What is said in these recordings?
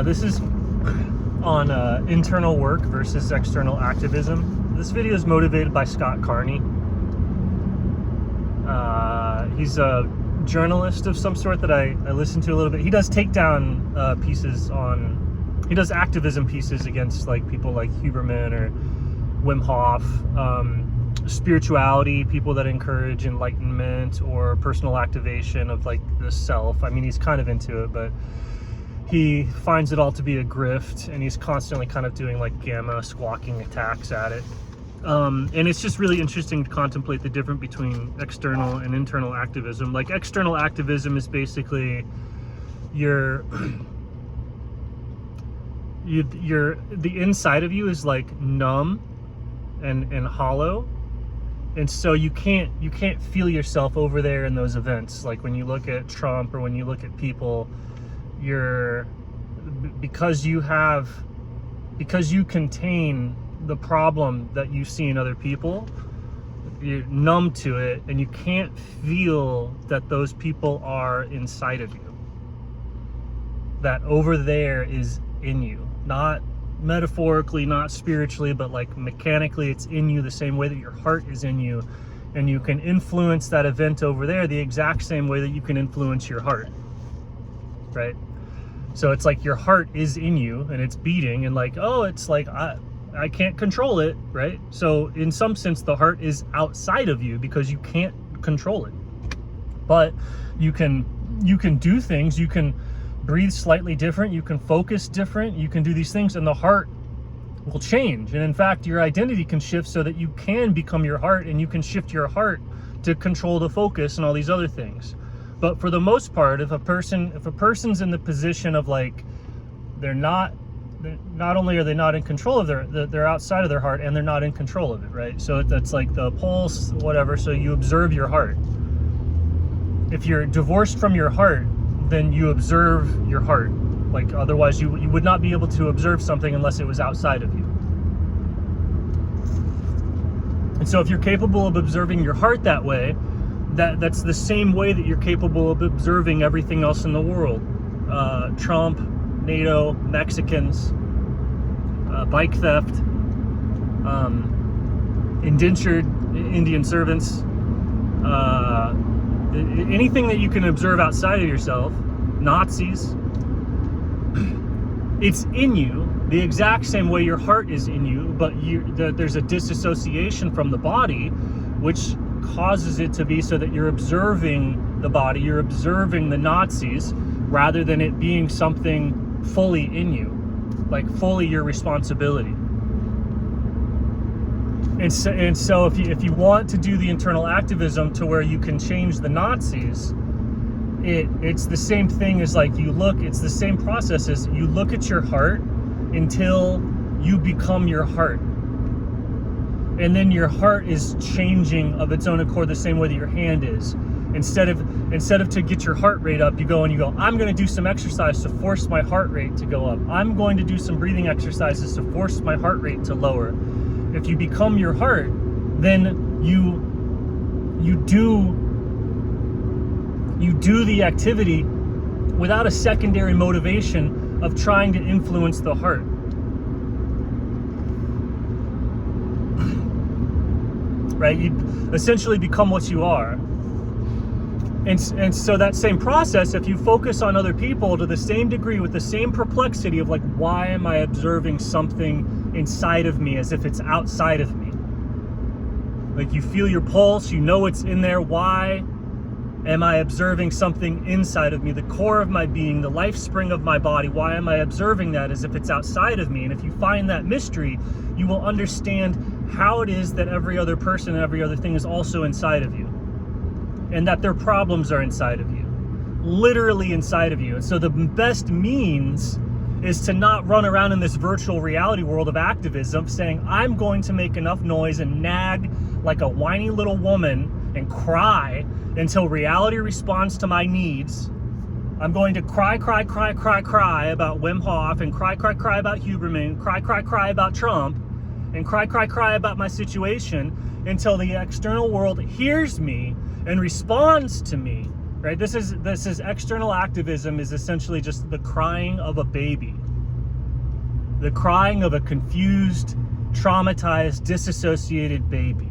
This is on internal work versus external activism. This video is motivated by Carney. He's a journalist of some sort that I listen to a little bit. He does takedown pieces on, he does activism pieces against like people like Huberman or Wim Hof, spirituality, people that encourage enlightenment or personal activation of like the self. I mean, he's kind of into it, but he finds it all to be a grift, and he's constantly kind of doing like gamma squawking attacks at it. And it's just really interesting to contemplate the difference between external and internal activism. Like, external activism is basically the inside of you is like numb and hollow, and so you can't feel yourself over there in those events. Like when you look at Trump or when you look at people, because you contain the problem that you see in other people, you're numb to it, and you can't feel that those people are inside of you. That over there is in you, not metaphorically, not spiritually, but like mechanically, it's in you the same way that your heart is in you, and you can influence that event over there the exact same way that you can influence your heart, right? So it's like your heart is in you and it's beating, and like, oh, it's like I can't control it, right? So in some sense the heart is outside of you because you can't control it, but you can do things. You can breathe slightly different, you can focus different, you can do these things, and the heart will change. And in fact, your identity can shift so that you can become your heart, and you can shift your heart to control the focus and all these other things. But for the most part, if a person's in the position of like, not only are they not in control of they're outside of their heart, and they're not in control of it, right? So that's like the pulse, whatever. So you observe your heart. If you're divorced from your heart, then you observe your heart. Like, otherwise you would not be able to observe something unless it was outside of you. And so if you're capable of observing your heart that way, that's the same way that you're capable of observing everything else in the world. Trump, NATO, Mexicans, bike theft, indentured Indian servants, anything that you can observe outside of yourself, Nazis, it's in you the exact same way your heart is in you, but there's a disassociation from the body, which causes it to be so that you're observing the body, you're observing the Nazis, rather than it being something fully in you, like fully your responsibility. And so if you want to do the internal activism to where you can change the Nazis, it's the same thing as like it's the same process as you look at your heart until you become your heart. And then your heart is changing of its own accord the same way that your hand is. Instead of to get your heart rate up, you go, I'm going to do some exercise to force my heart rate to go up. I'm going to do some breathing exercises to force my heart rate to lower. If you become your heart, then you do the activity without a secondary motivation of trying to influence the heart. Right? You essentially become what you are. And so that same process, if you focus on other people to the same degree with the same perplexity of like, why am I observing something inside of me as if it's outside of me? Like, you feel your pulse, you know it's in there. Why am I observing something inside of me, the core of my being, the life spring of my body? Why am I observing that as if it's outside of me? And if you find that mystery, you will understand how it is that every other person and every other thing is also inside of you, and that their problems are inside of you, literally inside of you. And so the best means is to not run around in this virtual reality world of activism saying, I'm going to make enough noise and nag like a whiny little woman and cry until reality responds to my needs. I'm going to cry about Wim Hof, and cry about Huberman, cry about Trump, and cry about my situation until the external world hears me and responds to me, right? This is external activism is essentially just the crying of a baby, the crying of a confused, traumatized, disassociated baby.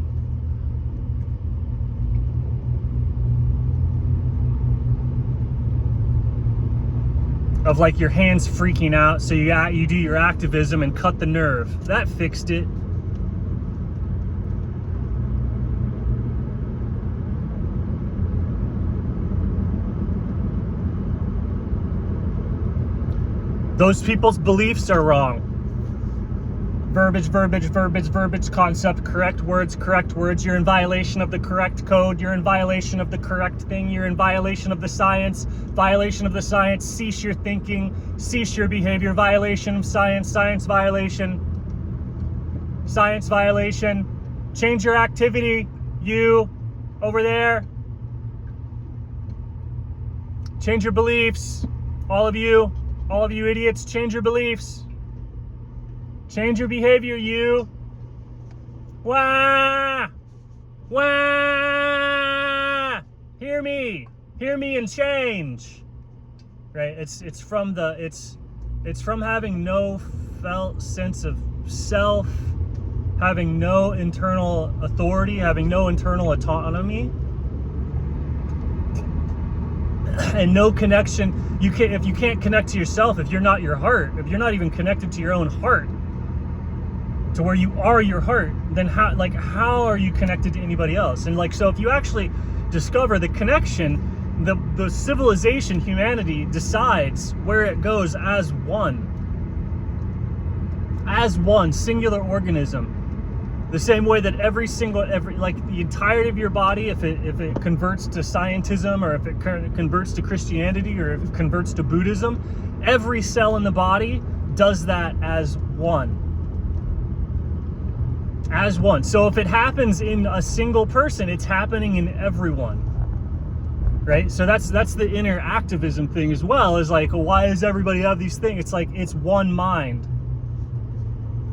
Of like your hands freaking out, so you do your activism and cut the nerve. That fixed it. Those people's beliefs are wrong. Verbiage, verbiage, verbiage, verbiage, concept, correct words. You're in violation of the correct code. You're in violation of the correct thing. You're in violation of the science. Violation of the science. Cease your thinking. Cease your behavior. Violation of science. Science violation. Science violation. Change your activity. You over there. Change your beliefs. All of you idiots, change your beliefs. Change your behavior, you. Wah! Wah! Hear me and change. Right? It's from having no felt sense of self, having no internal authority, having no internal autonomy, and no connection. If you can't connect to yourself, if you're not your heart, if you're not even connected to your own heart, to where you are your heart, then how are you connected to anybody else? And so if you actually discover the connection, the civilization, humanity decides where it goes as one singular organism. The same way that every the entirety of your body, if it converts to scientism, or if it converts to Christianity, or if it converts to Buddhism, every cell in the body does that as one. As one. So if it happens in a single person, it's happening in everyone. Right? So that's the inner activism thing as well, is why does everybody have these things? It's it's one mind.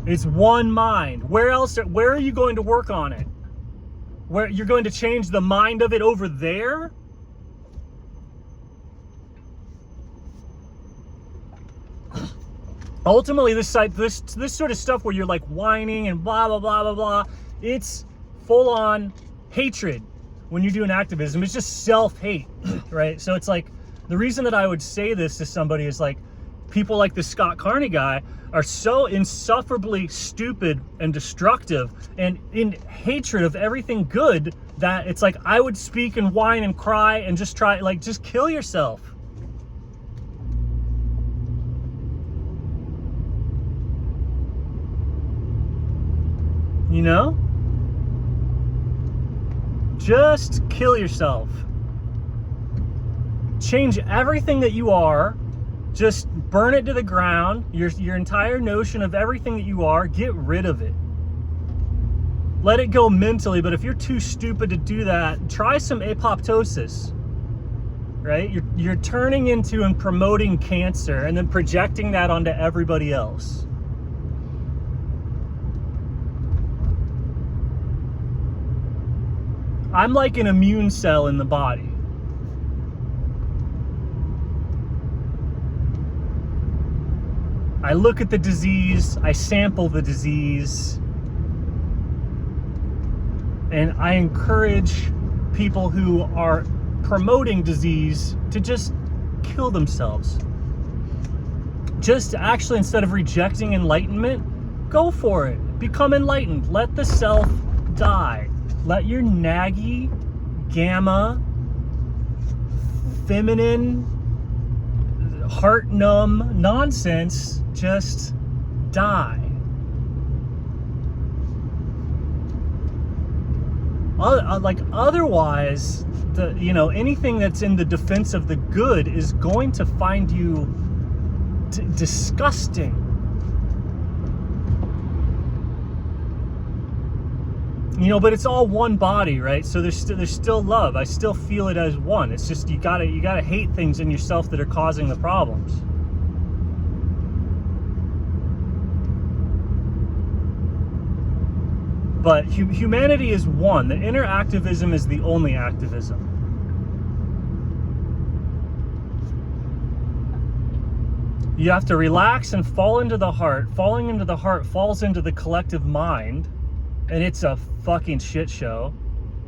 It's one mind. Where are you going to work on it? Where you're going to change the mind of it over there? Ultimately, this sort of stuff where you're whining and blah blah blah blah blah, it's full on hatred. When you're doing activism, it's just self-hate, right? So it's the reason that I would say this to somebody is people like the Scott Carney guy are so insufferably stupid and destructive and in hatred of everything good that it's I would speak and whine and cry and just try, just kill yourself. You know? Just kill yourself. Change everything that you are. Just burn it to the ground. Your entire notion of everything that you are, get rid of it. Let it go mentally, but if you're too stupid to do that, try some apoptosis. Right? You're turning into and promoting cancer and then projecting that onto everybody else. I'm like an immune cell in the body. I look at the disease, I sample the disease, and I encourage people who are promoting disease to just kill themselves. Just actually, instead of rejecting enlightenment, go for it. Become enlightened. Let the self die. Let your naggy, gamma, feminine, heart-numb nonsense just die. Otherwise, anything that's in the defense of the good is going to find you disgusting. But it's all one body, right? So there's still love. I still feel it as one. It's just you gotta hate things in yourself that are causing the problems. But humanity is one. The inner activism is the only activism. You have to relax and fall into the heart. Falling into the heart falls into the collective mind, and it's a fucking shit show.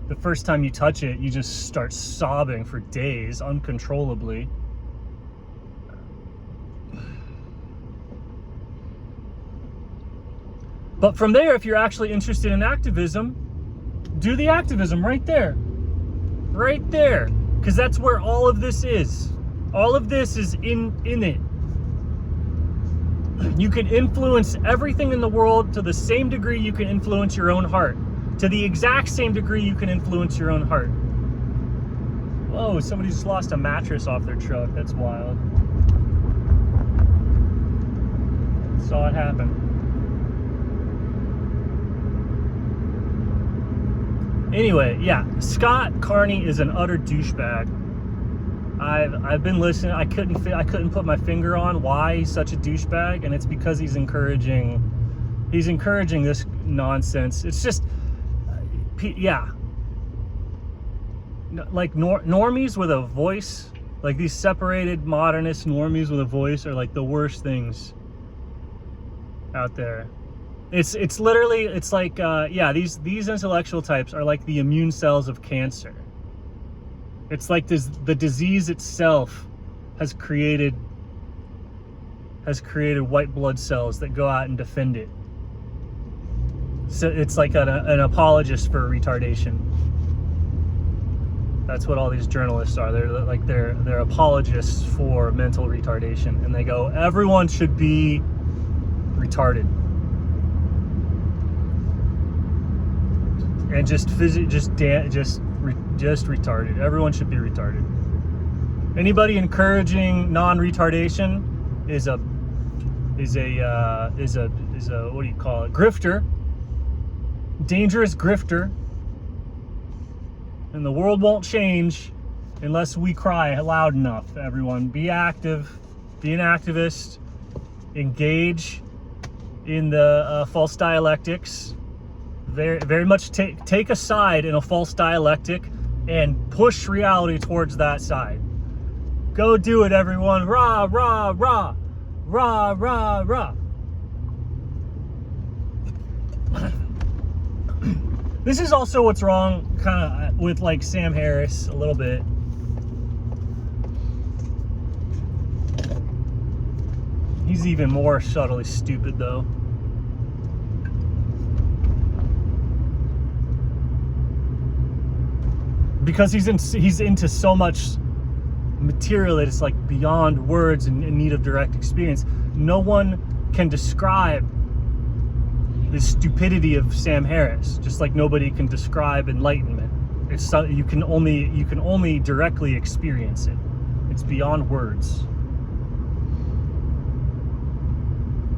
The first time you touch it, you just start sobbing for days uncontrollably. But from there, if you're actually interested in activism, do the activism right there. Right there. Because that's where all of this is. All of this is in it. You can influence everything in the world to the same degree you can influence your own heart. To the exact same degree you can influence your own heart. Whoa, somebody just lost a mattress off their truck. That's wild. Saw it happen. Anyway, yeah, Scott Carney is an utter douchebag. I've been listening. I couldn't put my finger on why he's such a douchebag, and it's because he's encouraging this nonsense. It's just, yeah, like normies with a voice, like these separated modernist normies with a voice are like the worst things out there. It's literally, it's like, yeah, these intellectual types are like the immune cells of cancer. It's like the disease itself has created white blood cells that go out and defend it. So it's like an apologist for retardation. That's what all these journalists are. They're apologists for mental retardation, and they go, everyone should be retarded. And just retarded. Everyone should be retarded. Anybody encouraging non-retardation is a what do you call it? Grifter. Dangerous grifter. And the world won't change unless we cry loud enough. Everyone, be active, be an activist, engage in the false dialectics. Very, very much take a side in a false dialectic and push reality towards that side. Go do it, everyone. Rah, rah, rah. Rah, rah, rah. This is also what's wrong kind of with like Sam Harris a little bit. He's even more subtly stupid though. Because he's into so much material that it's like beyond words and in need of direct experience. No one can describe the stupidity of Sam Harris, just like nobody can describe enlightenment. It's you can only directly experience it. It's beyond words.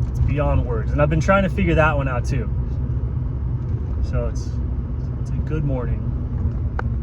It's beyond words, and I've been trying to figure that one out too. So it's a good morning.